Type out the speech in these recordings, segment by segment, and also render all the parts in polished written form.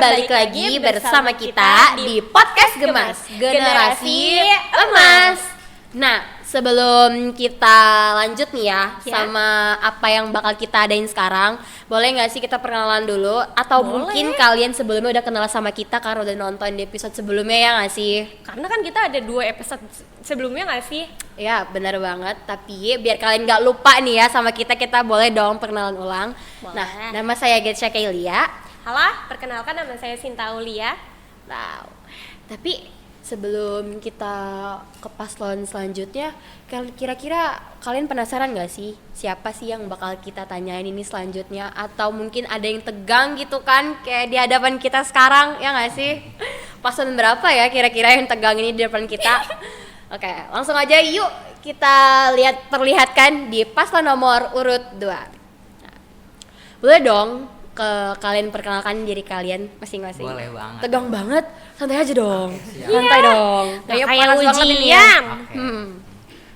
balik lagi bersama kita di Podcast Gemas, Generasi Emas. Nah, sebelum kita lanjut nih ya sama apa yang bakal kita adain sekarang, boleh nggak sih kita perkenalan dulu? Atau mungkin kalian sebelumnya udah kenal sama kita karena udah nonton di episode sebelumnya ya nggak sih? Karena kan kita ada 2 episode sebelumnya nggak sih? Ya benar banget, tapi biar kalian nggak lupa nih ya sama kita boleh dong perkenalan ulang. Boleh. Nah, nama saya Getcha Kailia. Halo, perkenalkan nama saya Sinta Aulia. Wow. Tapi sebelum kita ke paslon selanjutnya, kira-kira kalian penasaran gak sih siapa sih yang bakal kita tanyain ini selanjutnya? Atau mungkin ada yang tegang gitu kan kayak di hadapan kita sekarang, ya gak sih? Paslon berapa ya kira-kira yang tegang ini di depan kita? Oke, langsung aja yuk kita perlihatkan di paslon nomor urut 2. Nah, boleh dong kalian perkenalkan diri kalian masing-masing. Boleh banget. Tegang banget, santai aja dong. Siap. Santai dong. Kayak panas banget ini ya. ujian.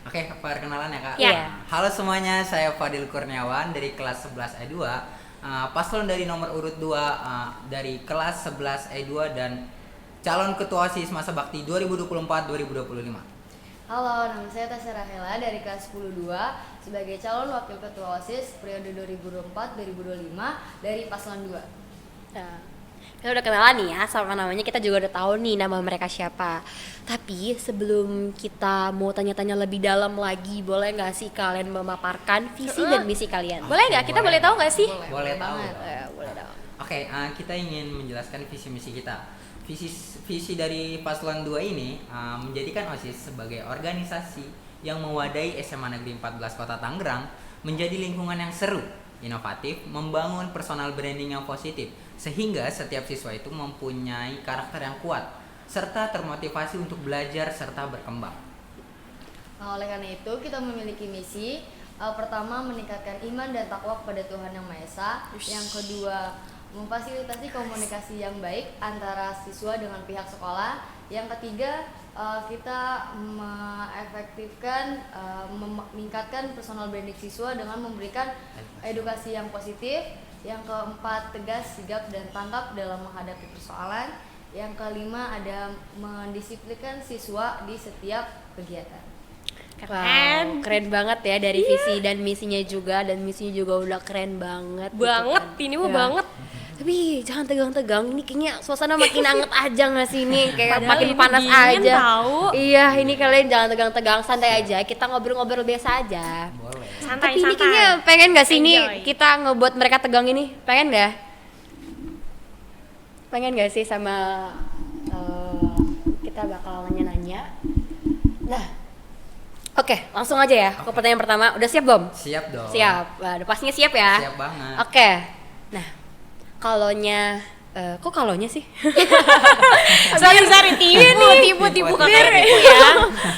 Oke, perkenalan ya Kak. Iya. Halo semuanya, saya Fadil Kurniawan dari kelas 11 E2. Paslon dari nomor urut 2 dari kelas 11 E2 dan calon ketua OSIS masa bakti 2024-2025. Halo, nama saya Tasya Rahela dari kelas 10-2 sebagai calon wakil ketua OSIS periode 2024-2025 dari paslon 2. Nah, kita udah kenalan nih ya sama namanya, kita juga udah tahu nih nama mereka siapa. Tapi sebelum kita mau tanya-tanya lebih dalam lagi, boleh nggak sih kalian memaparkan visi dan misi kalian? Boleh nggak? Kita boleh tahu nggak sih? Boleh tahu. banget. Boleh dong. Oke, kita ingin menjelaskan visi misi kita. Visi dari paslon 2 ini menjadikan OSIS sebagai organisasi yang mewadahi SMA Negeri 14 Kota Tangerang menjadi lingkungan yang seru, inovatif, membangun personal branding yang positif, sehingga setiap siswa itu mempunyai karakter yang kuat, serta termotivasi untuk belajar serta berkembang. Nah, oleh karena itu kita memiliki misi pertama meningkatkan iman dan takwa kepada Tuhan Yang Maha Esa. Yang kedua, memfasilitasi komunikasi yang baik antara siswa dengan pihak sekolah. Yang ketiga, kita mengefektifkan, meningkatkan personal branding siswa dengan memberikan edukasi yang positif. Yang keempat, tegas, sigap, dan tangkap dalam menghadapi persoalan. Yang kelima, ada mendisiplinkan siswa di setiap kegiatan. Wow, keren banget ya dari visi dan misinya juga, dan misinya juga udah keren banget. Banget, gitu kan. ini mah Ya. banget. Tapi jangan tegang-tegang, ini kayaknya suasana makin anget aja nggak sih ini, kayak Padahal makin ini panas dingin aja. tahu. Iya, ini kalian jangan tegang-tegang, santai aja. Kita ngobrol-ngobrol biasa aja. Boleh. Santai, Tapi ini santai. kayaknya pengen nggak sih ini Enjoy. kita ngebuat mereka tegang ini? Pengen nggak? Pengen nggak sih sama kita bakal nanya-nanya. Nah, oke, langsung aja ya ke pertanyaan pertama. Udah siap belum? Siap dong. Siap. Nah, udah pastinya siap ya. Siap banget. Oke. Nah, kalonya kok kalonya sih? Sorry, tipu Kakak kakak ya.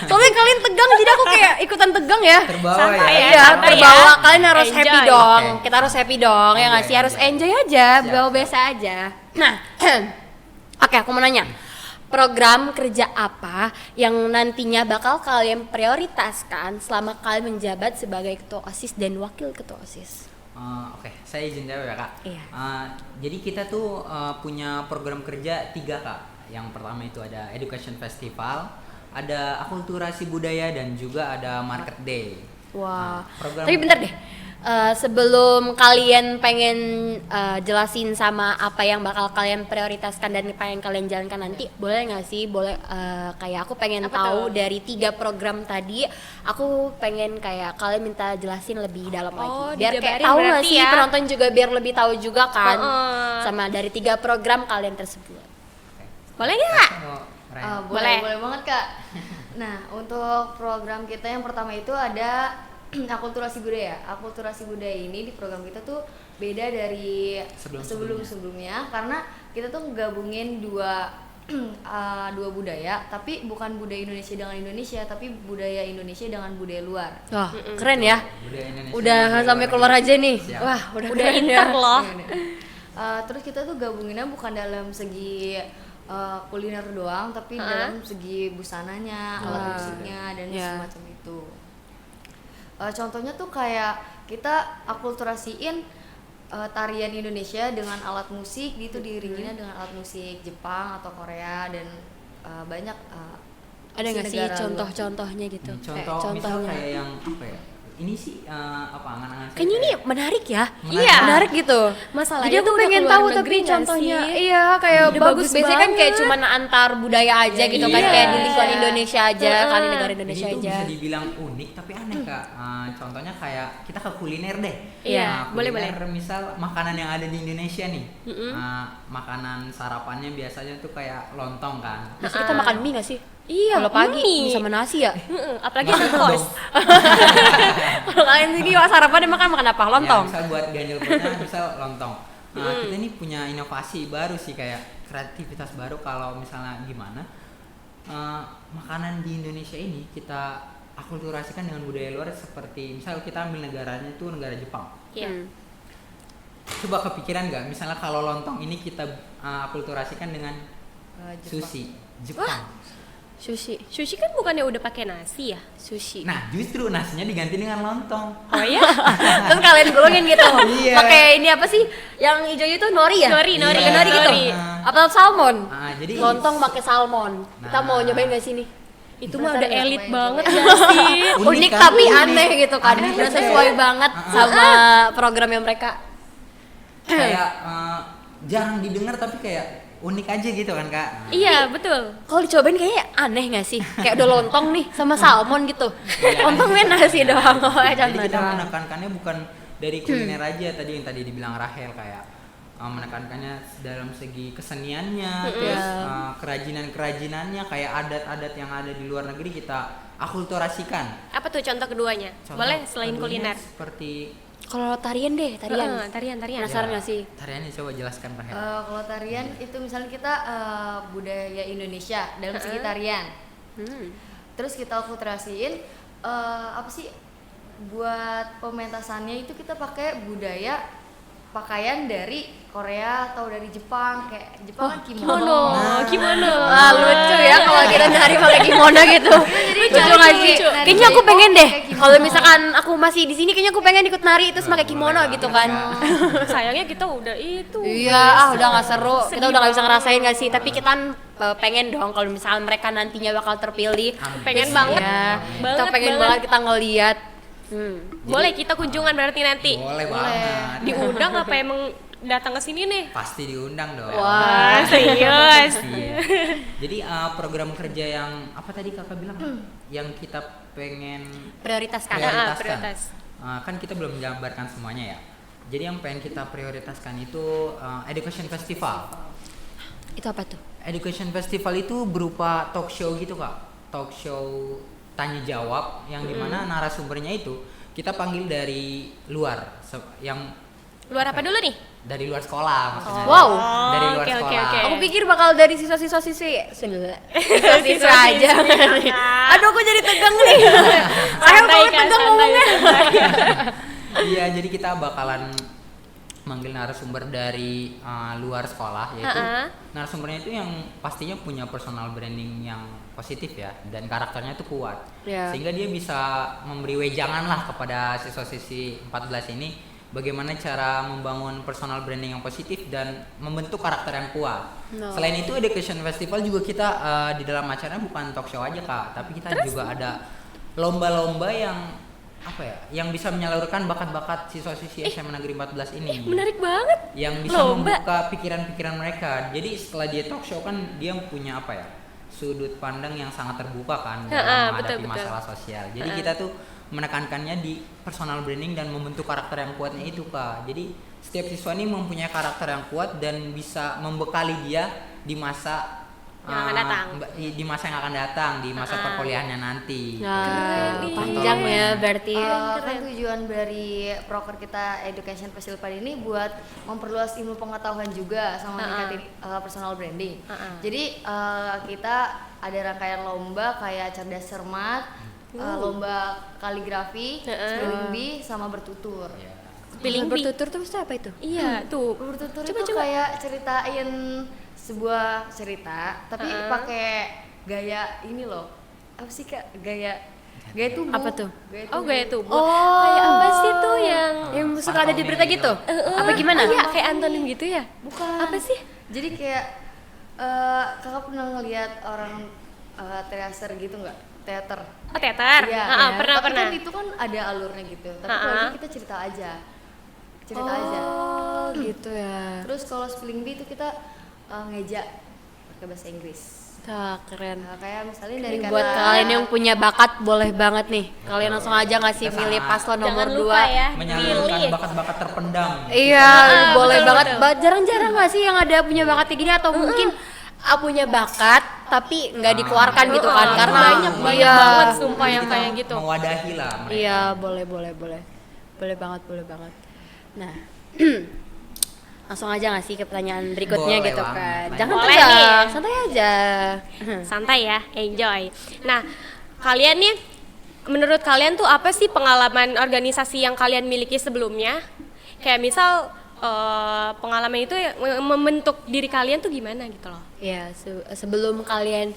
Soalnya kalian tegang jadi aku kayak ikutan tegang ya. Terbawa Santai ya. ya. Iya, santai terbawa. ya. Kalian harus Enjoy. happy dong. Oke. Kita harus happy dong, ya nggak sih? Harus enjoy aja, Siap. bawa biasa aja. Nah, oke, aku mau nanya. Program kerja apa yang nantinya bakal kalian prioritaskan selama kalian menjabat sebagai ketua OSIS dan wakil ketua OSIS? Oke, saya izin jawab ya Kak. Iya. Jadi kita tuh punya program kerja 3 Kak. Yang pertama itu ada Education Festival, ada akulturasi budaya, dan juga ada Market Day. Wah, program- tapi bentar deh. Sebelum kalian pengen jelasin sama apa yang bakal kalian prioritaskan dan pengen kalian jalankan nanti, boleh nggak sih? Boleh kayak aku pengen Apa tahu tuh? dari 3 program tadi, aku pengen kayak kalian minta jelasin lebih dalam Oh, lagi. Biar kayak dijabarin tahu nggak berarti sih, ya? penonton juga biar lebih tahu juga kan sama dari 3 program kalian tersebut. Boleh nggak? Boleh Boleh. banget Kak. Nah, untuk program kita yang pertama itu ada akulturasi budaya. Akulturasi budaya ini di program kita tuh beda dari sebelum-sebelumnya karena kita tuh gabungin dua budaya, tapi bukan budaya Indonesia dengan Indonesia, tapi budaya Indonesia dengan budaya luar. Wah, keren ya. Budaya Indonesia Udah dan sampai budaya keluar luar aja nih. Siap. Wah, udah Udah keren inter ya. loh. Terus kita tuh gabunginnya bukan dalam segi kuliner doang, tapi dalam segi busananya, alat musiknya, dan semacam itu. Contohnya tuh kayak kita akulturasiin tarian Indonesia dengan alat musik gitu, diiringinya dengan alat musik Jepang atau Korea dan banyak Ada nggak sih negara luar. contoh-contohnya gitu? Contoh misal kayak yang apa ya? Ini sih apa angan-angan saya Kayaknya ini kayak- menarik ya. Iya. Menarik gitu. Masalahnya Jadi aku tuh udah pengen keluar tahu negeri tapi nggak contohnya. sih? Iya, kayak Udah bagus. bagus Biasanya kan kayak banget. cuman antar budaya aja gitu kan, Iya. kayak di lingkungan Indonesia aja, kan di negara Jadi Indonesia itu aja. bisa dibilang unik tapi aneh Kak. Contohnya kayak kita ke kuliner deh. Iya, boleh, kuliner misal makanan yang ada di Indonesia nih. Mm-mm. Makanan sarapannya biasanya tuh kayak lontong kan. Terus kita makan mie nggak sih? Iya, Kalau pagi mie. sama nasi ya. Apalagi Nggak di usah kos. dong. Kalau kalian sini sarapan makan apa? Lontong. Ya, misal buat ganjil perutnya misal lontong. Kita ini punya inovasi baru sih, kayak kreativitas baru kalau misalnya gimana makanan di Indonesia ini kita akulturasikan dengan budaya luar, seperti misal kita ambil negaranya itu negara Jepang. Iya. Coba kepikiran nggak misalnya kalau lontong ini kita akulturasikan dengan Jepang. sushi Jepang. Sushi. Sushi kan bukannya udah pakai nasi ya? Sushi. Nah, justru nasinya diganti dengan lontong. Oh iya? Terus kalian gulungin gitu. Iya. Pakai ini apa sih? Yang hijau itu nori ya? Nori, Pakai Iya. nori gitu. Nori. Atau salmon? Jadi Lontong pakai salmon. Kita Nah. mau nyobain gak sih nih? Itu mah udah Penasaran elit nggak banget kebayang gak sih? Unik kan? tapi Unik. aneh gitu kan. Aneh Udah kan? sesuai banget sama programnya mereka. kayak jarang didengar tapi kayak unik aja gitu kan Kak. Iya, betul. Kalau dicobain kayaknya aneh gak sih? Kayak udah lontong nih sama salmon gitu. Iya. Lontong kan nasi doang. Jadi Contoh kita doang. menekankannya bukan dari kuliner aja, tadi yang tadi dibilang Rahel, kayak menekankannya dalam segi keseniannya, terus kerajinan-kerajinannya, kayak adat-adat yang ada di luar negeri kita akulturasikan. Apa tuh contoh keduanya? Contoh Boleh selain keduanya kuliner. seperti Kalau tarian deh, tarian. Tarian. Penasaran ya, gak sih? tariannya coba jelaskan Rahel. Kalau tarian itu misalnya kita budaya Indonesia dalam segi tarian. Terus kita akulturasiin apa sih, buat pementasannya itu kita pakai budaya pakaian dari Korea atau dari Jepang, kayak Jepang kan kimono. Kimono. Wah, lucu ya kalau kita nyari pakai kimono gitu. Lucu nggak sih? lucu. Kayaknya aku pengen deh. Pakai kimono. Kalau misalkan aku masih di sini, kayaknya aku pengen ikut nari terus pakai kimono Boleh gitu banget, kan. Kak. Sayangnya kita udah itu. Iya, udah nggak seru. Kita Sedih udah nggak bisa banget. ngerasain nggak sih? Tapi kita pengen dong kalau misalkan mereka nantinya bakal terpilih. Pengen Terus, banget. ya, kita Banget, pengen banget. banget kita ngeliat. Boleh kita kunjungan berarti nanti. Boleh banget. Diundang apa emang datang ke sini nih? Pasti diundang dong. Wah. Serius. Iya. Jadi program kerja yang apa tadi Kakak bilang? Yang kita pengen Prioritaskan. prioritaskan. prioritas. Kan kita belum menjabarkan semuanya ya. Jadi yang pengen kita prioritaskan itu Education Festival. Itu apa tuh? Education Festival itu berupa talk show gitu Kak. Talk show tanya jawab yang dimana narasumbernya itu kita panggil dari luar, yang Luar apa dulu nih? dari luar sekolah maksudnya. Wow. Dari luar Oke, oke, sekolah. oke. Aku pikir bakal dari siswa-siswa siswa aja. Aduh, aku jadi tegang nih. Saya Santai, banget Kak, tegang santai, ngomongnya. Iya, jadi kita bakalan manggil narasumber dari luar sekolah, yaitu narasumbernya itu yang pastinya punya personal branding yang positif ya, dan karakternya itu kuat, Ya. sehingga dia bisa memberi wejangan lah kepada siswa-siswi 14 ini bagaimana cara membangun personal branding yang positif dan membentuk karakter yang kuat. No. Selain itu, Education Festival juga kita di dalam acaranya bukan talk show aja Kak, tapi kita juga ada lomba-lomba yang apa ya, yang bisa menyalurkan bakat-bakat siswa-siswi SMA Negeri 14 ini. Menarik banget. Yang bisa Lomba. membuka pikiran-pikiran mereka. Jadi setelah dia talk show kan dia punya apa ya, sudut pandang yang sangat terbuka kan dalam menghadapi betul. masalah sosial. Jadi kita tuh menekankannya di personal branding dan membentuk karakter yang kuatnya itu Kak. Jadi setiap siswa ini mempunyai karakter yang kuat dan bisa membekali dia di masa Yang akan datang. di masa yang akan datang, di masa perkuliahannya nanti. Nah, Keren. panjang ya berarti. Kan tujuan dari proker kita Education Festival ini buat memperluas ilmu pengetahuan juga sama meningkatin personal branding. Jadi kita ada rangkaian lomba kayak cerdas cermat, lomba kaligrafi, spelling bee, sama bertutur. Ya. Spelling bee. Bertutur tuh apa itu? Iya, tuh. Bertutur Coba, itu coba. kayak ceritain sebuah cerita tapi pakai gaya ini loh. Apa sih Kak? Gaya Gaya tubuh. Apa tuh? Oh, gaya tubuh. Oh. Kayak apa sih tuh yang Yang suka ada di berita gitu? Gitu. Apa gimana? Iya, kayak Antonin gitu ya? Bukan. Apa sih? Jadi kayak kakak pernah ngelihat orang teater gitu nggak? Teater. Oh, teater. Iya. Pernah. Tapi kan itu kan ada alurnya gitu. Tapi kalau ini kita cerita aja. Oh, gitu ya. Terus kalau spelling bee itu kita ngeja pakai bahasa Inggris. Keren. Nah, kayak misalnya dari Ini buat kalian yang punya bakat boleh banget nih. Kalian langsung aja ngasih Kita milih sangat- paslon nomor Jangan 2. lupa ya, Menyalurkan pilih. bakat-bakat terpendam. Iya, boleh betul, banget. betul. Jarang-jarang nggak sih yang ada punya bakat kayak gini atau mungkin punya bakat tapi nggak dikeluarkan gitu kan? Itu Karena banyak iya, banget sumpah Jadi yang kita kayak gitu. mewadahi lah mereka. Iya, boleh banget. Nah, langsung aja nggak sih ke pertanyaan berikutnya Boleh gitu banget. kan? Boleh Jangan nih. tegang, santai aja. Santai ya, enjoy. Nah, kalian nih, menurut kalian tuh apa sih pengalaman organisasi yang kalian miliki sebelumnya? Kayak misal pengalaman itu yang membentuk diri kalian tuh gimana gitu loh? Ya, sebelum kalian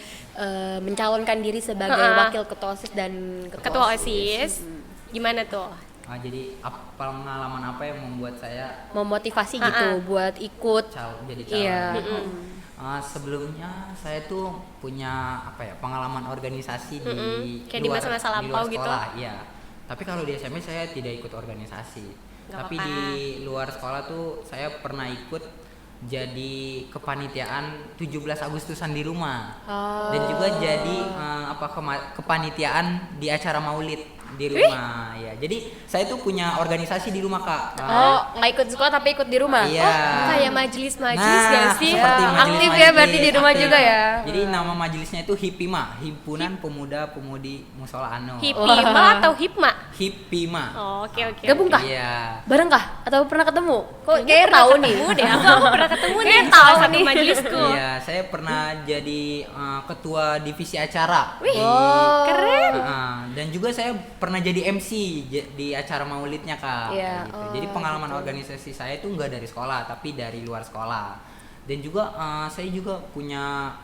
mencalonkan diri sebagai Ha-ha. wakil ketua OSIS dan Ketua OSIS, gimana tuh? Jadi pengalaman apa yang membuat saya memotivasi Ha-ha. gitu buat ikut. jadi calon? Iya. Sebelumnya saya tuh punya pengalaman organisasi di Kayak di masa-masa di luar lampau gitu? sekolah, iya. Tapi kalau di SMP saya tidak ikut organisasi. Nggak Tapi apa-apa. di luar sekolah tuh saya pernah ikut jadi kepanitiaan 17 Agustusan di rumah. Oh. Dan juga jadi kepanitiaan di acara Maulid di rumah ya. Jadi saya tuh punya organisasi di rumah, Kak. Oh, nggak ikut sekolah tapi ikut di rumah. Iya. Kayak majelis-majelis gak sih? Seperti Ya, majelis aktif ya berarti di rumah aktif. juga ya. Jadi nama majelisnya itu HIPIMA, Himpunan Pemuda-Pemudi Musola Anu. Hipima atau hipma? HIPIMA. Oh, oke. Gabung kah? Iya. Bareng kah? Atau pernah ketemu? Kok Kayaknya kayak pernah tahu nih. ketemu deh. Aku pernah ketemu nih Kayak salah tahu satu nih. majelisku. Iya, saya pernah jadi ketua divisi acara. Wih, keren. Dan juga saya pernah jadi MC di acara Maulidnya, Kak. Iya, Kayak gitu. oh, Jadi pengalaman gitu. organisasi saya itu enggak dari sekolah, tapi dari luar sekolah. Dan juga saya juga punya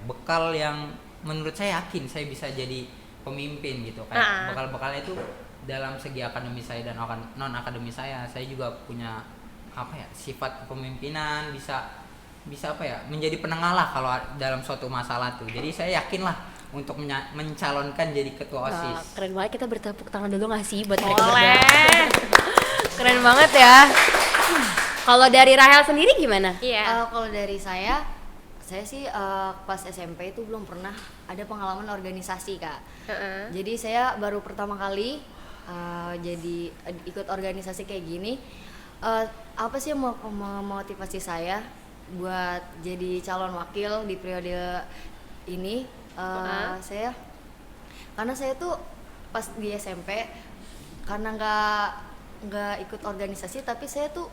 bekal yang menurut saya yakin saya bisa jadi pemimpin gitu. Kayak bekal-bekalnya itu dalam segi akademi saya dan non akademi saya juga punya sifat kepemimpinan, bisa menjadi penengah lah kalau dalam suatu masalah tuh. Jadi saya yakin lah untuk mencalonkan jadi ketua Wah, OSIS. keren banget, kita bertepuk tangan dulu nggak sih buat mereka Boleh. berdua? Keren banget ya. Kalau dari Rahel sendiri gimana? Iya. Kalau dari saya sih pas SMP itu belum pernah ada pengalaman organisasi, Kak. Heeh. Jadi saya baru pertama kali jadi ikut organisasi kayak gini. Apa sih yang memotivasi saya buat jadi calon wakil di periode ini? Saya karena saya tuh pas di SMP karena nggak ikut organisasi, tapi saya tuh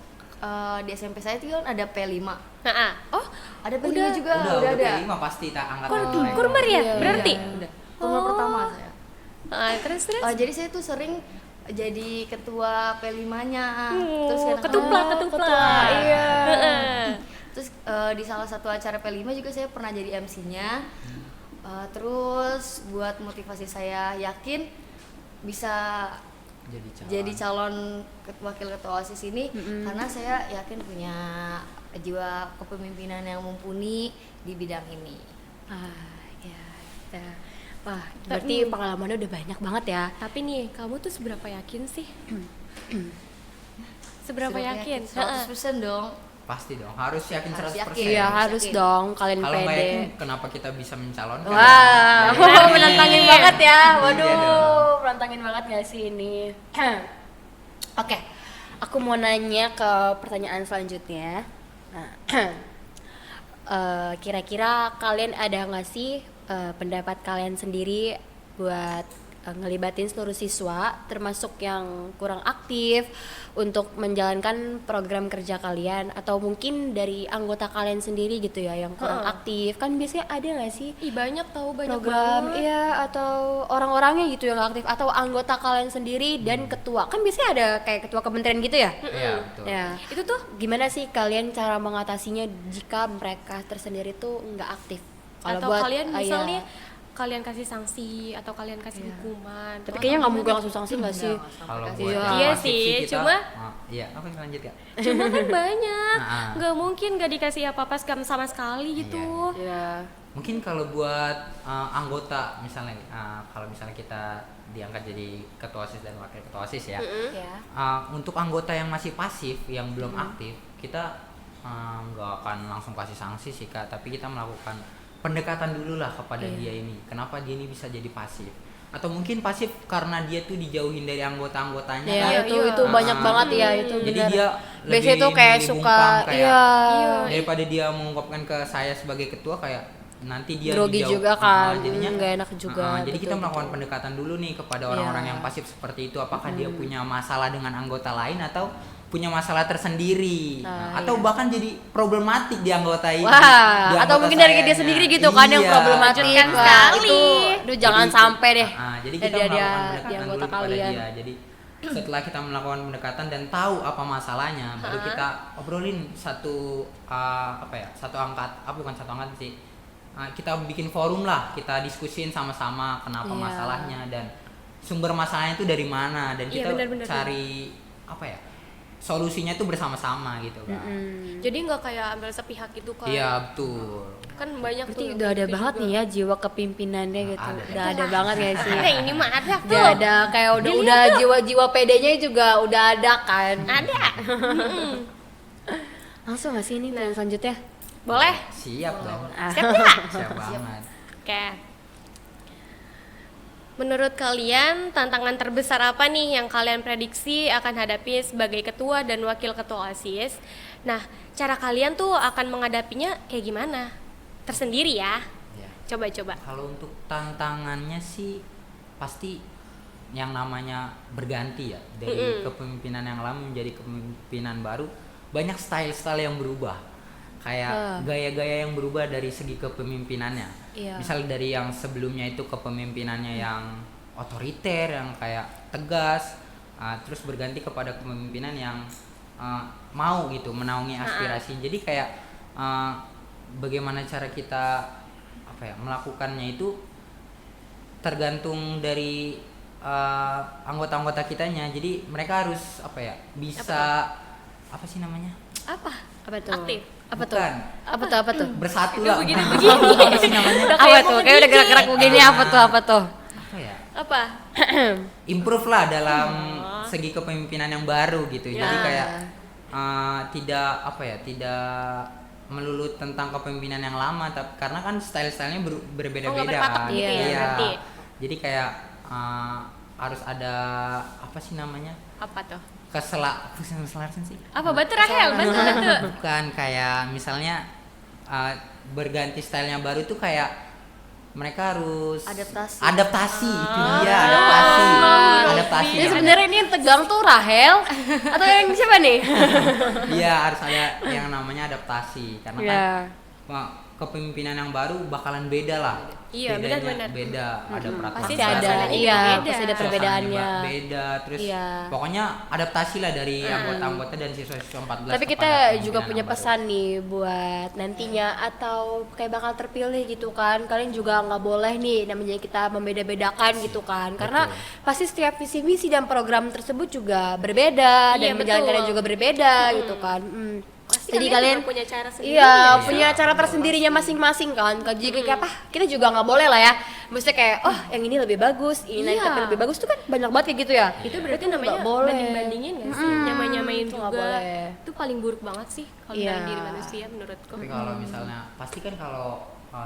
di SMP saya tuh kan ada P5. Heeh. Oh, Ada P5 Udah. juga, udah ada. P5 pasti tak angkat. kurmer ya? Iya, Berarti? Udah. Kurmer pertama saya. Terus. Jadi saya tuh sering jadi ketua P5-nya. Terus Ketuplak. Iya. Heeh. Terus di salah satu acara P5 juga saya pernah jadi MC-nya. Terus buat motivasi saya yakin bisa jadi calon wakil ketua OSIS ini karena saya yakin punya jiwa kepemimpinan yang mumpuni di bidang ini. Wah, berarti pengalamannya udah banyak banget ya. Tapi nih, kamu tuh seberapa yakin sih? Seberapa yakin? 100% dong. Pasti dong, harus yakin Harus 100%. yakin. Iya, Yakin. harus dong kalian Kalau nggak pede. yakin, kenapa kita bisa mencalonkan? Wah, Dari- menantangin banget ya. Iya Waduh, dong. menantangin banget gak sih ini? Oke, aku mau nanya ke pertanyaan selanjutnya. Nah, kira-kira kalian ada nggak sih pendapat kalian sendiri buat ngelibatin seluruh siswa, termasuk yang kurang aktif untuk menjalankan program kerja kalian, atau mungkin dari anggota kalian sendiri gitu ya yang kurang aktif? Kan biasanya ada nggak sih Ih, banyak banget. program, iya, atau orang-orangnya gitu yang nggak aktif, atau anggota kalian sendiri dan ketua. Kan biasanya ada kayak ketua kementerian gitu ya. Iya, betul. Ya, itu tuh gimana sih kalian cara mengatasinya jika mereka tersendiri tuh nggak aktif? Atau kalian misal nih kalian kasih sanksi atau kalian kasih hukuman. Tapi Atau kayaknya nggak gimana? mungkin langsung sanksi nggak sih? Kalau Iya. buat Iya. yang Iya pasif sih, kita, cuma- iya, apa yang lanjut ya? Cuma kan banyak, Nah, nggak mungkin nggak dikasih apa-apa sama sekali gitu. Iya. mungkin kalau buat anggota misalnya kalau misalnya kita diangkat jadi ketua OSIS dan wakil ketua OSIS ya, Ya. untuk anggota yang masih pasif yang belum aktif, kita nggak akan langsung kasih sanksi sih Kak, tapi kita melakukan pendekatan dulu lah kepada dia ini, kenapa dia ini bisa jadi pasif, atau mungkin pasif karena dia tuh dijauhin dari anggota-anggotanya Iya, kan. itu banyak banget ya itu. Jadi benar. dia biasanya lebih tuh kayak milih suka bungkam, kayak iya. daripada dia mengungkapkan ke saya sebagai ketua kayak nanti dia Grogi dijauh- juga kan, jadinya nggak enak juga, jadi kita betul, melakukan betul. pendekatan dulu nih kepada orang-orang Iya. yang pasif seperti itu, apakah dia punya masalah dengan anggota lain atau punya masalah tersendiri. Atau bahkan jadi problematik di anggota ini. Wah, di atau anggota mungkin dari dia sayanya. sendiri gitu kan yang Iya. problematik. Menakutkan Wah, sekali. itu jangan Jadi- sampai deh. Jadi kita Dia- melakukan dia- pendekatan di dulu anggota kepada kalian. dia. Jadi setelah kita melakukan pendekatan dan tahu apa masalahnya, baru kita obrolin satu bukan satu angkat sih. Kita bikin forum lah, kita diskusin sama-sama kenapa Iya. masalahnya dan sumber masalahnya itu dari mana, dan Iya, kita benar-benar. cari solusinya itu bersama-sama gitu kan. Jadi nggak kayak ambil sepihak gitu kan? Iya betul. Kan banyak Berarti tuh. udah ada gitu banget juga. nih ya jiwa kepimpinannya gitu. Ada. Udah ada banget ya sih. Ada ini mah ada tuh. Udah ada kayak udah jiwa-jiwa pedenya juga udah ada kan. Ada. Langsung gak sih ini plan selanjutnya? Boleh. Siap dong. Siap nggak? Siap banget. Oke. Menurut kalian tantangan terbesar apa nih yang kalian prediksi akan hadapi sebagai ketua dan wakil ketua OSIS? Nah, cara kalian tuh akan menghadapinya kayak gimana? Tersendiri ya. Ya. Coba-coba. Kalau untuk tantangannya sih pasti yang namanya berganti ya, dari kepemimpinan yang lama menjadi kepemimpinan baru, banyak style-style yang berubah, kayak gaya-gaya yang berubah dari segi kepemimpinannya. Iya. Misal dari yang sebelumnya itu kepemimpinan yang otoriter, yang kayak tegas, terus berganti kepada kepemimpinan yang mau gitu menaungi aspirasi. Jadi kayak bagaimana cara kita melakukannya itu tergantung dari anggota-anggota kitanya. Jadi mereka harus bisa apa sih namanya? Apa? Apa tuh? Aktif. Apa tuh? Bukan. Apa tuh? Apa tuh? Bersatu lah. begini-begini. Apa sih namanya? Apa tuh? Kayak udah gerak-gerak begini apa tuh? Apa tuh? Apa ya? Apa? Improve lah dalam segi kepemimpinan yang baru gitu. Jadi Ya. kayak tidak melulu tentang kepemimpinan yang lama, karena kan style-stylenya berbeda-beda nggak berpatok kan. gitu ya, berarti. Jadi kayak harus ada apa sih namanya? Apa tuh? Keselarasan sih. Apa batu Rahel? Batu. Bukan, kayak misalnya berganti stylenya baru tuh kayak mereka harus adaptasi itu dia, adaptasi. Jadi sebenarnya ini yang tegang tuh Rahel atau yang siapa nih? Iya, harus ada yang namanya adaptasi, karena Iya. kan kepemimpinan yang baru bakalan beda lah. Iya, Bedanya benar-benar. beda, ada peraturan Pasti baru, ada, suasananya iya, beda. pasti ada suasananya perbedaannya. beda, terus Iya. pokoknya adaptasi lah dari anggota-anggota dan siswa-siswa 14. Tapi kita kepada juga kepemimpinan punya yang baru. pesan nih buat nantinya atau kayak bakal terpilih gitu kan. Kalian juga nggak boleh nih namanya kita membeda-bedakan gitu kan. Karena pasti setiap visi misi dan program tersebut juga berbeda dan Iya, menjalankannya betul. juga berbeda gitu kan. Pasti Jadi kalian kalian juga punya cara sendiri. iya, ya? punya cara tersendirinya masing-masing kan. Kalau jadi kayak apa? Kita juga nggak boleh lah ya. Maksudnya kayak oh yang ini lebih bagus, ini Iya. tapi lebih bagus tuh kan banyak banget kayak gitu ya. Itu berarti Itu namanya nggak boleh. banding-bandingin gak sih? Nyamain-nyamain itu nggak juga. boleh. Itu paling buruk banget sih kalau Iya. dalam diri manusia menurutku. Tapi kalau misalnya pasti kan kalau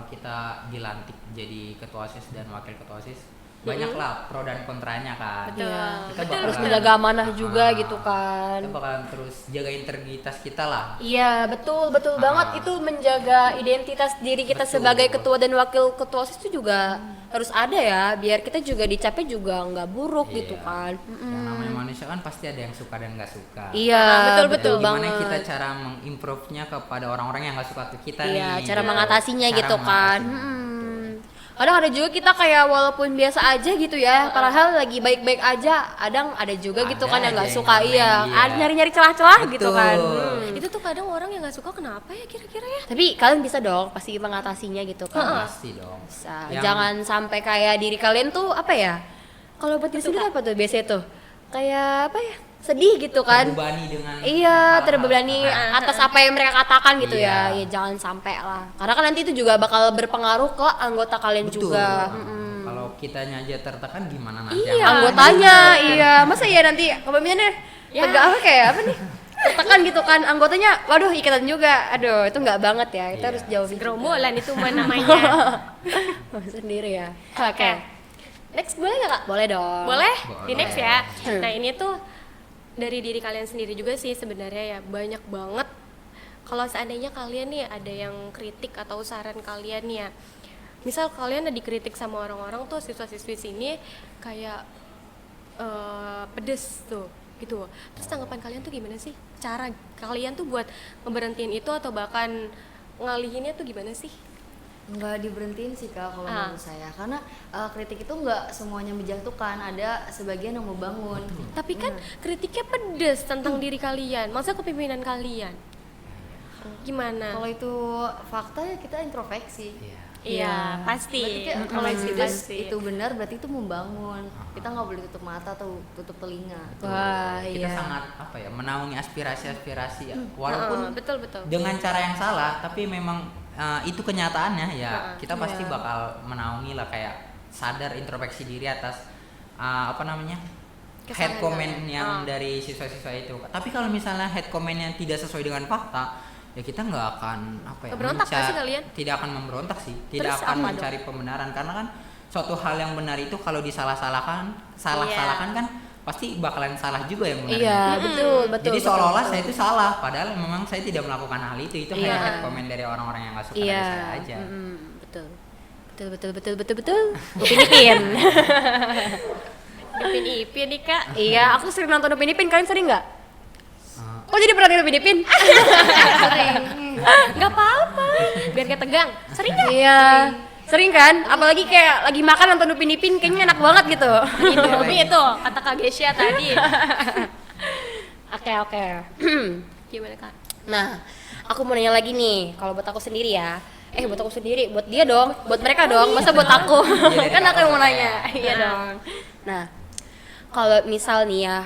kita dilantik jadi ketua OSIS dan wakil ketua OSIS, banyak lah pro dan kontranya kan. Betul. Iya. Kita Betul, bakalan- Terus menjaga amanah juga gitu kan. Kita bakalan terus jaga integritas kita lah. Iya betul banget, itu menjaga identitas diri kita Betul. sebagai ketua dan wakil ketua OSIS itu juga harus ada ya, biar kita juga dicapai juga nggak buruk gitu Iya. kan. Yang namanya manusia kan pasti ada yang suka dan nggak suka. Iya betul Gimana banget. kita cara mengimprove-nya kepada orang-orang yang nggak suka ke kita Iya nih. cara mengatasinya Cara gitu kan. mengatasinya. Kadang ada juga kita kayak walaupun biasa aja gitu ya, padahal lagi baik-baik aja, ada juga gitu Ada kan yang aja nggak yang suka, ngamen, iya. iya. Nyari-nyari celah-celah gitu Betul. kan. Itu tuh kadang orang yang nggak suka kenapa ya kira-kira ya? Tapi kalian bisa dong pasti mengatasinya gitu kan. Pasti dong. Bisa. Yang- Jangan sampai kayak diri kalian tuh apa ya? Kalau buat diri sendiri apa tuh biasanya tuh? Kayak apa ya? Sedih gitu kan. Terbebani dengan Iya, hal-hal terbebani terkait. atas apa yang mereka katakan gitu Iya. ya. Ya jangan sampai lah. Karena kan nanti itu juga bakal berpengaruh ke anggota kalian Betul. juga. Kalau kitanya aja tertekan gimana nanti? Iya, yang- anggotanya, iya. Masa ya nanti kepemimpinannya Ya. tegak apa kayak apa nih? Tertekan gitu kan anggotanya. Waduh, ikatan juga. Aduh, itu nggak banget ya. Itu Iya. harus jauhin. Gerombolan itu mah namanya. Sendiri ya. Oke. Next boleh nggak Kak? Boleh dong. Boleh? Boleh. Di next ya. Hmm. Nah ini tuh dari diri kalian sendiri juga sih sebenarnya ya, banyak banget. Kalau seandainya kalian nih ada yang kritik atau saran kalian nih ya, misal kalian ada dikritik sama orang-orang tuh siswa-siswi sini kayak pedes tuh gitu. Terus tanggapan kalian tuh gimana sih? Cara kalian tuh buat ngeberhentiin itu atau bahkan ngalihinnya tuh gimana sih? Nggak diberhentiin sih Kak kalau Ah. menurut saya, karena kritik itu nggak semuanya menjatuhkan, ada sebagian yang membangun. Tapi kan kritiknya pedes tentang diri kalian, masa kepemimpinan kalian. Gimana? Kalau itu fakta ya kita introspeksi. Iya. Iya, pasti. Berarti kayak kalau Pasti, itu, pasti. itu benar berarti itu membangun. Kita nggak boleh tutup mata atau tutup telinga. Wah, Kita iya. sangat apa ya, menaungi aspirasi-aspirasi ya. Heeh, Walaupun betul betul. dengan cara yang salah, tapi memang itu kenyataannya ya. Heeh. Kita pasti Iya. bakal menaungi lah, kayak sadar introspeksi diri atas apa namanya? Head Kesalahan comment kalian. yang dari siswa-siswa itu. Tapi kalau misalnya head comment-nya tidak sesuai dengan fakta, ya kita nggak akan apa ya, Memberontak nggak sih kalian? tidak akan memberontak sih, tidak Terus akan apa mencari pembenaran, karena kan suatu hal yang benar itu kalau disalah-salahkan, salah-salahkan Iya. kan pasti bakalan salah juga yang benar. Iya, betul, betul. Jadi betul, seolah-olah betul. saya itu salah, padahal memang saya tidak melakukan hal itu Iya. hanya head comment dari orang-orang yang nggak suka Iya. dari saya aja. Betul. Betul. Upin Ipin. Ipin Ipin nih Kak. Iya, aku sering nonton Upin Ipin. Kalian sering nggak? Eh, Kok jadi perhatian Upin Ipin? Nggak apa-apa, biar gak tegang. Sering nggak? Iya. Sering kan? Apalagi kayak lagi makan nonton Upin Ipin, kayaknya enak banget gitu. Indomie itu kata Kak Gesya tadi. Oke. Gimana Kak? Nah, aku mau nanya lagi nih. Kalau buat aku sendiri ya. Buat aku sendiri, buat dia dong, buat mereka dong. Masa buat aku? Iya, Kan aku yang mau iya. nanya. Iya dong. Nah, kalau misal nih ya,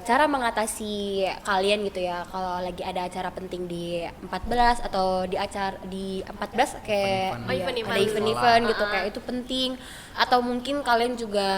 cara mengatasi kalian gitu ya, kalau lagi ada acara penting di 14 atau di acara di 14 kayak Event-event. iya, Event-event ada di event-event sekolah. gitu kayak itu penting, atau mungkin kalian juga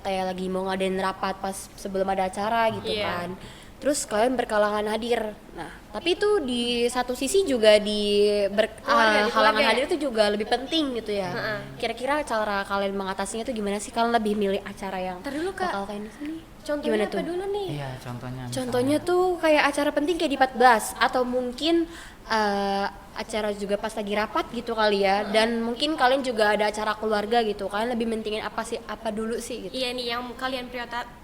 kayak lagi mau ngadain rapat pas sebelum ada acara gitu Iya. kan. Terus kalian berkalangan hadir. Nah, tapi itu di satu sisi juga di Keluarga, di halangan keluarga hadir ya? itu juga lebih penting gitu ya. Heeh. Kira-kira cara kalian mengatasinya itu gimana sih? Kalian lebih milih acara yang Ntar dulu, Kak. bakal kayak di sini? Contohnya Gimana apa tuh? dulu nih? Iya, contohnya. Contohnya tuh kayak acara penting kayak di 14 atau mungkin acara juga pas lagi rapat gitu kali ya, dan mungkin kalian juga ada acara keluarga gitu. Kalian lebih mentingin apa dulu sih gitu? Iya nih yang kalian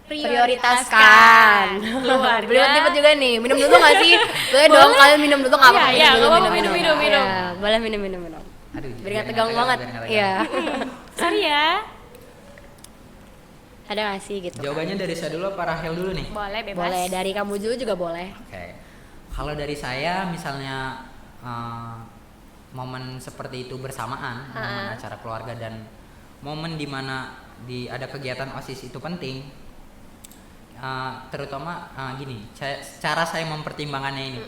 Prioritaskan. Keluarga. Belum tipe juga nih. Minum dulu nggak sih? Boleh dong kalian minum dulu nggak apa-apa. Iya, iya, nggak apa-apa, minum. Iya, boleh minum. Aduh, Biar nggak tegang banget. biar nggak tegang. Iya. Sorry ya. Ada nggak sih gitu? Jawabannya dari saya dulu apa Rahel dulu nih? Boleh bebas. Boleh dari kamu dulu juga boleh. Oke. Kalau dari saya misalnya momen seperti itu bersamaan, momen acara keluarga dan momen dimana ada kegiatan OSIS itu penting. Terutama gini, cara saya mempertimbangannya ini.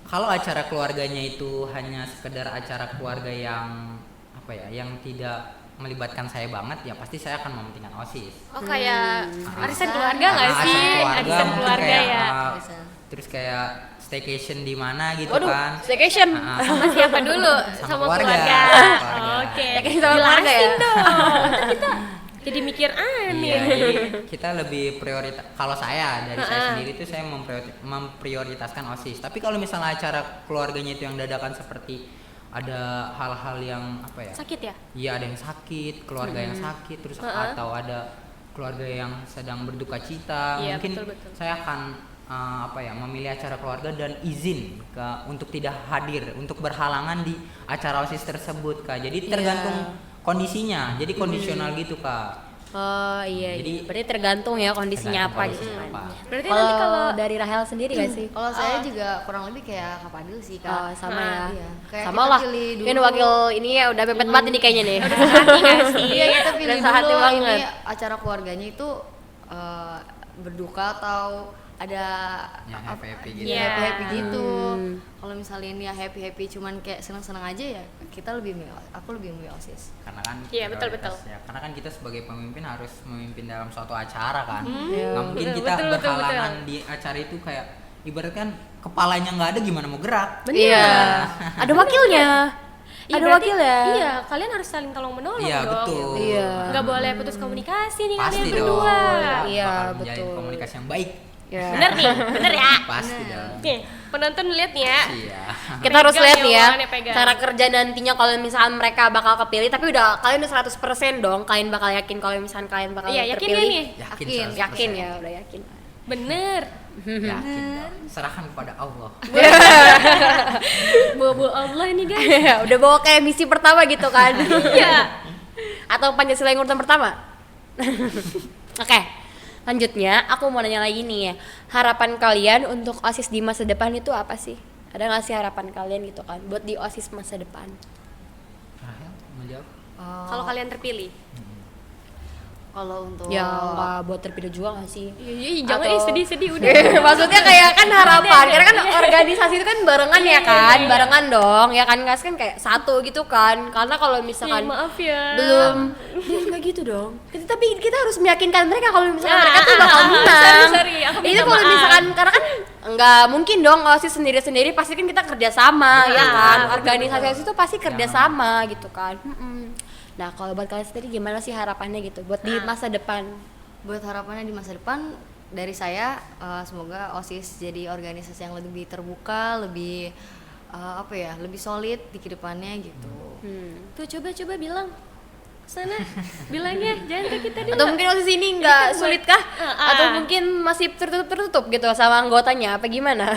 Kalau acara keluarganya itu hanya sekedar acara keluarga yang apa ya, yang tidak melibatkan saya banget, ya pasti saya akan mementingkan OSIS. Oh kayak arisan keluarga nggak Arisan sih? Arisan mungkin keluarga kayak, ya. Arisan. Terus kayak staycation di mana gitu Waduh, kan. staycation. Sama siapa dulu? Sama keluarga. keluarga. Keluarga. Oke. Staycation sama keluarga ya? Jelasin dong. Ntar kita jadi mikir aneh. Iya, jadi kita lebih prioritas. Kalau saya dari saya sendiri itu saya memprioritaskan OSIS. Tapi kalau misalnya acara keluarganya itu yang dadakan seperti ada hal-hal yang apa ya? Sakit ya? Iya, ada yang sakit, keluarga yang sakit, terus atau ada keluarga yang sedang berduka cita, Iya, mungkin betul. saya akan memilih acara keluarga dan izin untuk tidak hadir, untuk berhalangan di acara OSIS tersebut, Kak. Jadi tergantung kondisinya, jadi kondisional gitu kak. Oh iya, Jadi- berarti tergantung ya kondisinya Tergantung apa kondisinya gitu kan. apa. Berarti nanti kalau dari Rahel sendiri gak sih? Kalau saya juga kurang lebih kayak Kak Fadil sih Kak. Oh, sama ya. Iya. Kayak Sama kita lah. pilih dulu. Kan wakil ini ya udah pepet banget ini kayaknya nih. Iya, kita pilih Dan sehati dulu banget. ini acara keluarganya itu berduka atau ada Ya, happy-happy gitu. Iya. happy gitu. Hmm. Kalau misalnya ini ya happy cuman kayak senang-senang aja ya, kita lebih milih, aku lebih milih OSIS. Karena kan Iya, betul, prioritas ya, karena kan kita sebagai pemimpin harus memimpin dalam suatu acara kan. Iya. Nggak mungkin Betul, kita betul, berhalangan di acara itu kayak ibarat kan kepalanya nggak ada gimana mau gerak. Iya. Ada wakilnya. Iya, Ada berarti- wakil ya. Iya, kalian harus saling tolong menolong Iya, dong. betul. Iya. Nggak boleh putus komunikasi nih Pasti kalian dong. berdua. Iya, Bakal menjalin betul. komunikasi yang baik. Ya. Bener nih, bener ya. Pasti dong. Oke, penonton lihat nih ya. Iya. Kita harus Pegang lihat ya, nih ya omongannya pegang. cara kerja nantinya kalau misalkan mereka bakal kepilih, tapi udah kalian udah 100% dong, kalian bakal yakin kalau misalkan kalian bakal Iya, yakin terpilih. nggak nih? Yakin, Yakin, 100%. Yakin ya, udah yakin. Bener. Yakin dong. Serahkan kepada Allah. Bawa Allah ini guys. Iya, udah bawa kayak misi pertama gitu kan. Iya. Atau Pancasila yang urutan pertama. Oke, lanjutnya aku mau nanya lagi nih ya, harapan kalian untuk OSIS di masa depan itu apa sih? Ada nggak sih harapan kalian gitu kan buat di OSIS masa depan? Rahel mau jawab? Kalau kalian terpilih. Kalau untuk Ya nggak buat terpilih juga nggak sih? Iya, jangan Atau- sedih-sedih udah. Maksudnya kayak kan harapan, karena kan organisasi itu kan barengan ya kan, iya. barengan dong, ya kan nggak sih kan kayak satu gitu kan. Karena kalau Ih, misalkan maaf ya. belum, ya nggak gitu dong. Tapi kita harus meyakinkan mereka kalau misalkan Ah, mereka tuh bakal menang. sorry, aku minta Itu kalau maaf. misalkan karena kan nggak mungkin dong OSIS sendiri-sendiri, pasti kan kita kerjasama ya kan. Organisasi itu pasti kerjasama gitu kan. Nah kalau buat kalian sendiri gimana sih harapannya gitu buat di masa depan? buat harapannya di masa depan dari saya semoga OSIS jadi organisasi yang lebih terbuka, lebih apa ya, lebih solid di kedepannya gitu. Tuh coba bilang sana bilangnya jangan ke kita dulu. Atau mungkin OSIS ini nggak Itu sulit buat- kah? Ah. Atau mungkin masih tertutup gitu sama anggotanya? Apa gimana?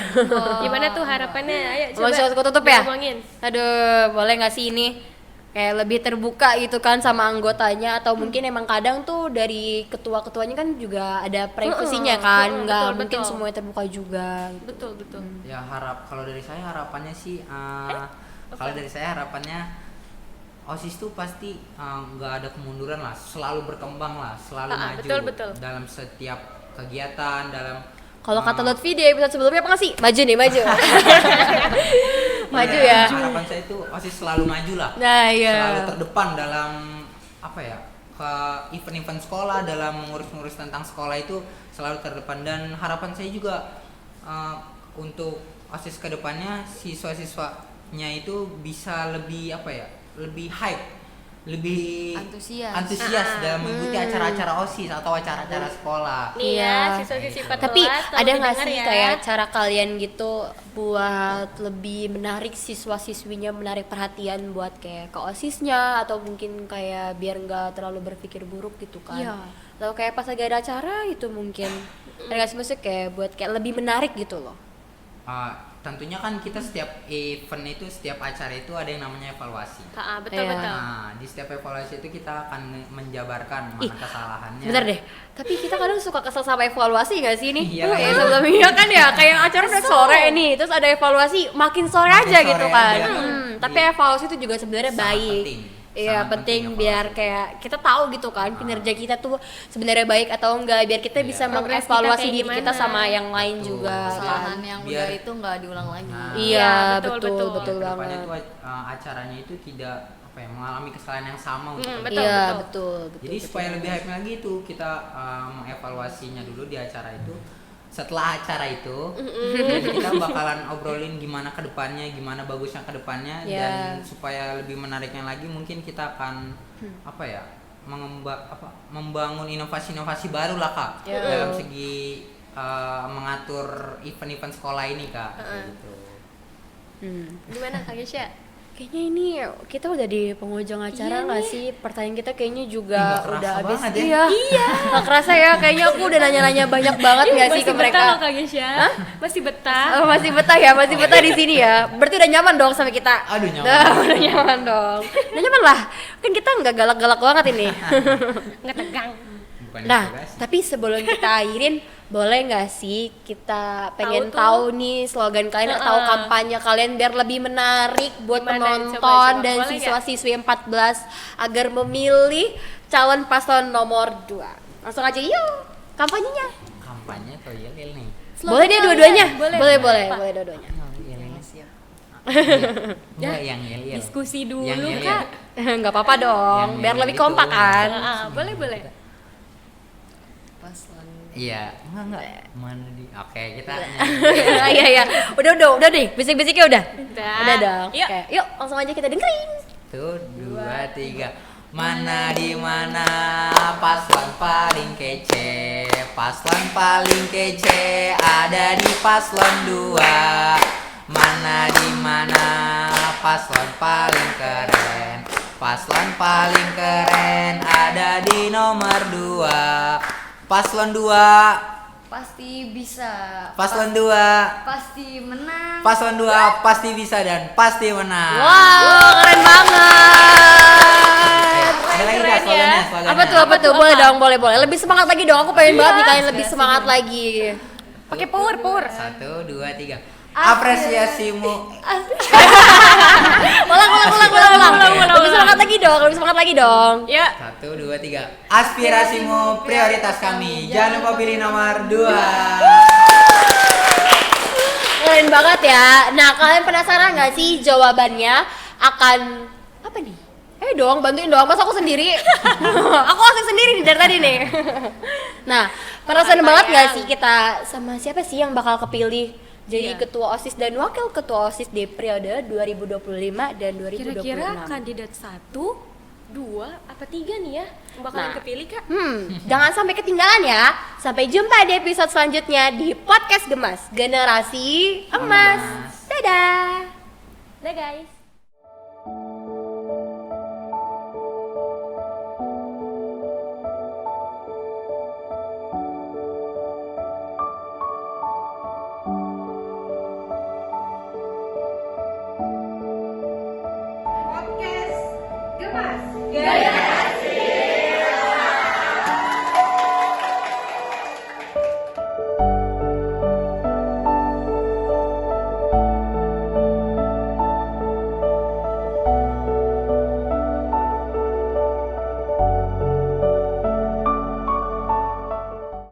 Gimana tuh harapannya? Ayo coba. Mau aku tutup ya? diomongin. Aduh, boleh nggak sih ini? Kayak lebih terbuka gitu kan sama anggotanya, atau mungkin emang kadang tuh dari ketua-ketuanya kan juga ada privasinya kan, nggak betul, mungkin betul. semuanya terbuka juga. Betul. Ya kalau dari saya harapannya sih kalau dari saya harapannya OSIS tuh pasti nggak ada kemunduran lah, selalu berkembang lah, selalu maju betul. dalam setiap kegiatan, dalam Kalau kata Lutfi di episode sebelumnya apa nggak sih? Maju nih, maju. Maju ya. Harapan saya itu OSIS selalu maju lah. Nah Selalu iya. terdepan dalam apa ya? Ke event-event sekolah, dalam mengurus-ngurus tentang sekolah itu selalu terdepan, dan harapan saya juga untuk OSIS kedepannya siswa-siswanya itu bisa lebih apa ya? Lebih hype, lebih Antusias. dalam mengikuti acara-acara OSIS atau acara-acara sekolah. Nih Iya. ya, siswa-siswi 14 Tapi tolong ada nggak didengar sih ya. kayak cara kalian gitu buat lebih menarik siswa-siswinya, menarik perhatian buat kayak ke OSISnya, atau mungkin kayak biar nggak terlalu berpikir buruk gitu kan? Iya. Atau kayak pas lagi ada acara gitu mungkin ada nggak sih maksudnya kayak buat kayak lebih menarik gitu loh? Tentunya kan kita setiap event itu, setiap acara itu ada yang namanya evaluasi. Betul. Nah, di setiap evaluasi itu kita akan menjabarkan mana kesalahannya. Bentar deh, tapi kita kadang suka kesel sama evaluasi nggak sih nih? Iya, Kayak sebelumnya kan ya, kayak acara udah sore nih, terus ada evaluasi, makin sore Makin aja sore gitu kan. aja. Tapi evaluasi itu juga sebenarnya Sangat baik. penting. Iya, Sangat penting penting biar evaluasi. kayak kita tahu gitu kan kinerja kita tuh sebenarnya baik atau enggak, biar kita Iya. bisa Progres kita mengevaluasi kayak diri kita gimana. sama yang lain Betul. juga Kesalahan kan. yang Biar- udah itu nggak diulang lagi. Nah, Iya, betul, betul betul. betul kedepannya banget. itu acaranya itu tidak apa ya, mengalami kesalahan yang sama untuk betul. Iya, betul. Jadi supaya lebih hype lagi itu kita mengevaluasinya dulu di acara itu. Setelah acara itu, jadi kita bakalan obrolin gimana kedepannya, gimana bagusnya kedepannya, Ya. dan supaya lebih menariknya lagi mungkin kita akan apa ya, membangun inovasi-inovasi baru lah kak Ya. dalam segi mengatur event-event sekolah ini kak. Gitu. Hmm. Gimana Kak Gesya? Kayaknya ini kita udah di penghujung acara Iya nggak nih. sih? Pertanyaan kita kayaknya juga Ih, nggak kerasa udah habis. banget ya. Iya. Nggak kerasa ya. Kayaknya aku udah nanya-nanya banyak banget nggak sih Masih ke betah loh mereka? Kak Gesya. Masih betah. Oh, masih betah ya, masih betah di sini ya. Berarti udah nyaman dong sama kita. Aduh, nyaman. Nah, udah nyaman dong. Udah nyaman lah. Kan kita nggak galak-galak banget ini. Nggak tegang. Bukan Nah, interogasi. tapi sebelum kita akhirin, boleh nggak sih kita pengen Tahu tuh. tahu nih slogan kalian atau Heeh. kampanye kalian biar lebih menarik buat Gimana? penonton Coba, dan boleh siswa-siswi 14 agar memilih calon paslon nomor 2. Langsung aja yuk, kampanyenya. Kampanye atau yel-yel nih? Boleh deh kalian. dua-duanya. Boleh. Boleh Apa? dua-duanya. Yel-yel. Siap. Enggak yang yel-yel. Diskusi dulu Yang yel-yel. Kak. Nggak apa-apa dong, Yang biar yel-yel lebih itu. kompak kan. Boleh. Paslon. Iya, enggak. Mana di? Oke, kita Iya. Udah deh, bisik-bisiknya udah. Udah. Udah dong. Yuk. Oke, yuk langsung aja kita dengerin. 1, 2, 3. Mana di mana paslon paling kece? Paslon paling kece ada di paslon 2. Mana di mana paslon paling keren? Paslon paling keren ada di nomor 2. Paslon 2. Pasti bisa. Paslon 2. Pasti menang. Paslon 2 pasti bisa dan pasti menang. Wow, keren banget. Ada lagi Keren nggak ya. slogannya? Apa tuh? Boleh dong, boleh. Lebih semangat lagi dong. Aku pengen banget nih kalian lebih semangat lagi. Pakai power. 1, 2, 3. Apresiasimu. Ulang. Lebih semangat lagi dong. Ya. 1, 2, 3. Aspirasimu prioritas kami. Jangan lupa pilih nomor 2. Keren banget ya. Nah, kalian penasaran nggak sih jawabannya akan apa nih? Dong, bantuin dong. Masa aku sendiri? Aku asik sendiri nih dari tadi nih. Nah, penasaran banget nggak sih kita sama siapa sih yang bakal kepilih jadi Iya. ketua OSIS dan wakil ketua OSIS di periode 2025 dan 2026? Kira-kira kandidat 1, 2, apa 3 nih ya yang bakalan Nah. kepilih Kak? Jangan sampai ketinggalan ya. Sampai jumpa di episode selanjutnya di Podcast Gemas Generasi Emas. Dadah. Dah guys. Podcast Gemas Gaya